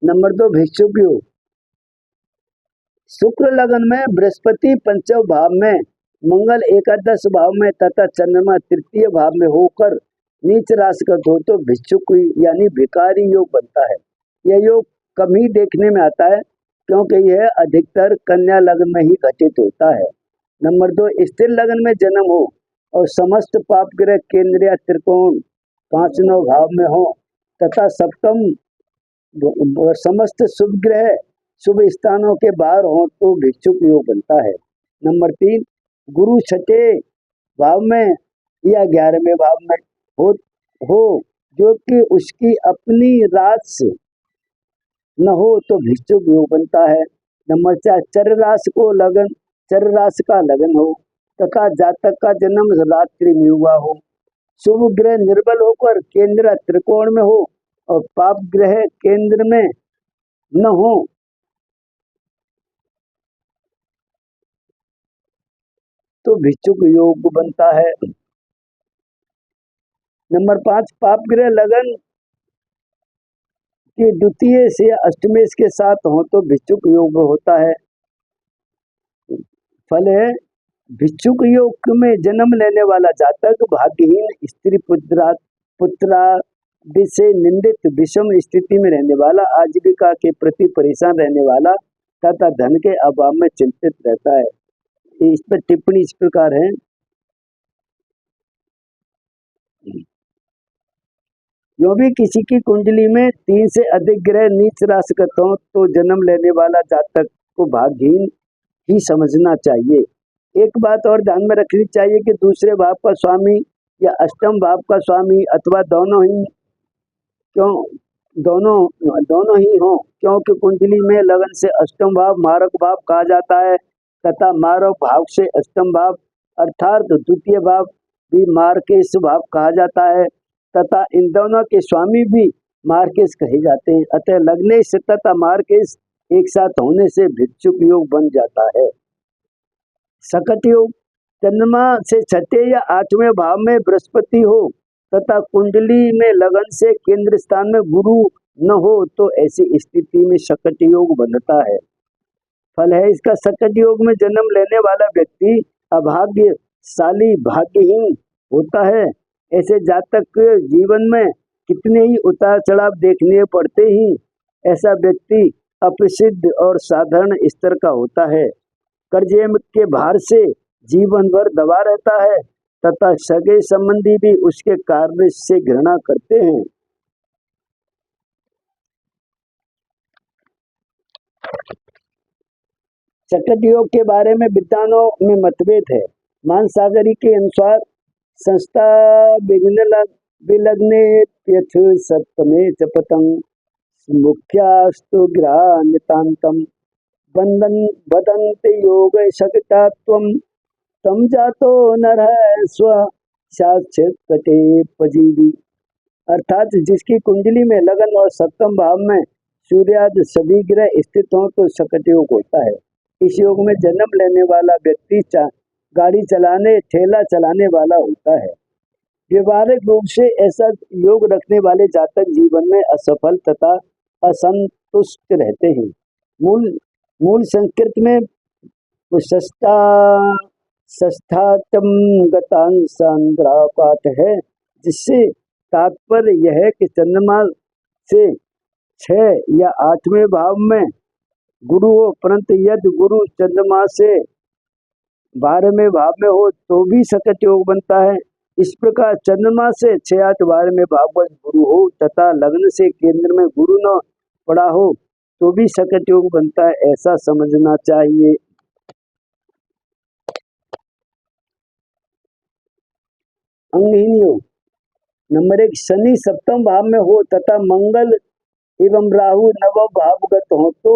Number 2 भिक्षुक योग। शुक्र लगन में बृहस्पति पंचम भाव में, मंगल एकादश भाव में तथा चंद्रमा तृतीय भाव में होकर नीच राशिगत हो तो भिक्षुक यानी भिखारी योग बनता है। यह योग कम ही देखने में आता है क्योंकि यह अधिकतर कन्या लग्न में ही घटित होता है। नंबर 2 स्थिर लग्न में जन्म हो और समस्त पाप ग्रह केंद्र या त्रिकोण 5-9 भाव में हो तथा सप्तम समस्त शुभ ग्रह शुभ स्थानों के बाहर हो तो भिक्षुक योग बनता है। नंबर 3 गुरु छठे भाव में या 11वें भाव में हो जो कि उसकी अपनी राशि न हो तो भिक्षुक योग बनता है। नंबर 4 चर राशि का लगन हो तथा जातक का जन्म रात्रि में हुआ हो, शुभ ग्रह निर्बल होकर केंद्र त्रिकोण में हो और पाप ग्रह केंद्र में न हो तो भिक्षुक योग बनता है। नंबर 5 पाप ग्रह लगन की द्वितीय से अष्टमेश के साथ हो तो भिक्षुक योग होता है। फल है भिक्षुक योग में जन्म लेने वाला जातक भाग्यहीन, स्त्री पुत्रादि से निंदित, विषम स्थिति में रहने वाला, आजीविका के प्रति परेशान रहने वाला तथा धन के अभाव में चिंतित रहता है। इस पर टिप्पणी इस प्रकार है। जो भी किसी की कुंडली में 3 से अधिक ग्रह नीच राशिगत हो तो जन्म लेने वाला जातक को भाग्यहीन ही समझना चाहिए। एक बात और ध्यान में रखनी चाहिए कि दूसरे भाव का स्वामी या अष्टम भाव का स्वामी अथवा दोनों ही हो, क्योंकि कुंडली में लगन से अष्टम भाव मारक भाव कहा जाता है तथा मारक भाव से अष्टम भाव अर्थात द्वितीय भाव भी मार्केश भाव कहा जाता है तथा इन दोनों के स्वामी भी मार्केश कहे जाते हैं। अतः लग्नेश तथा मार्केश एक साथ होने से भिक्षुक योग बन जाता है। सकट योग चंद्रमा से 6ठे या 8वें भाव में बृहस्पति हो तथा कुंडली में लगन से केंद्र स्थान में गुरु न हो तो ऐसी स्थिति में सकट योग बनता है। फल है इसका सकट योग में जन्म लेने वाला व्यक्ति अभाग्यशाली भाग्यहीन होता है। ऐसे जातक के जीवन में कितने ही उतार चढ़ाव देखने पड़ते ही ऐसा व्यक्ति अप्रसिद्ध और साधारण स्तर का होता है। कर्जे के भार से जीवन भर दबा रहता है तथा सगे संबंधी भी उसके कार्य से घृणा करते हैं। सकट योग के बारे में विद्वानों में मतभेद है। मानसागरी के अनुसार संस्था विलग्ने सप्तमे च पतंग मुख्यास्तु ग्रह नितांतम बदन्ते योग शकटात्वम तम जातो नरः स्व साक्षात्कटे पजीवी। अर्थात जिसकी कुंडली में लगन और सप्तम भाव में सूर्यादि सभी ग्रह स्थित हों तो शकट योग होता है। इस योग में जन्म लेने वाला व्यक्ति गाड़ी चलाने ठेला चलाने वाला होता है। व्यवहारिक रूप से ऐसा योग रखने वाले जातक जीवन में असफल तथा असंतुष्ट रहते हैं। मूल संस्कृत में षष्ठातम गतांसांद्रा पाठ है जिससे तात्पर्य यह है कि चंद्रमा से 6 या 8वें भाव में गुरु हो, परंतु यदि गुरु चंद्रमा से 12वें भाव में हो तो भी सकट योग बनता है। इस प्रकार चंद्रमा से 6, 8, 12वें भाव में गुरु हो तथा लग्न से केंद्र में गुरु न पड़ा हो तो भी सकट योग बनता है, ऐसा समझना चाहिए। अंगहीन योग नंबर 1 शनि सप्तम भाव में हो तथा मंगल एवं राहु नवम भावगत हो तो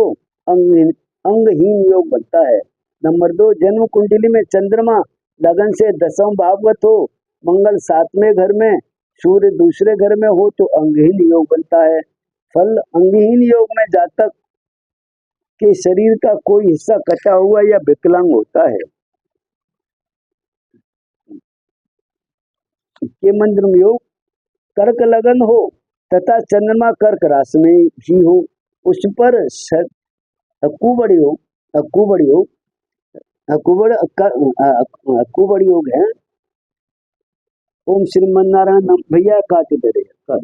अंगहीन योग बनता है। नंबर 2 जन्म कुंडली में चंद्रमा लगन से 10वां भावगत हो, मंगल 7वें घर में, सूर्य दूसरे घर में हो तो अंगहीन योग बनता है। फल अंगहीन योग में जातक के शरीर का कोई हिस्सा कटा हुआ या विकलांग होता है। के मंत्र योग कर्क लगन हो तथा चंद्रमा कर्क राशि में ही हो उस पर कुबड़ योग, कुबड़ योग, कुबड़ योग है। ओम श्रीमन नारायण भैया काटे दे रहे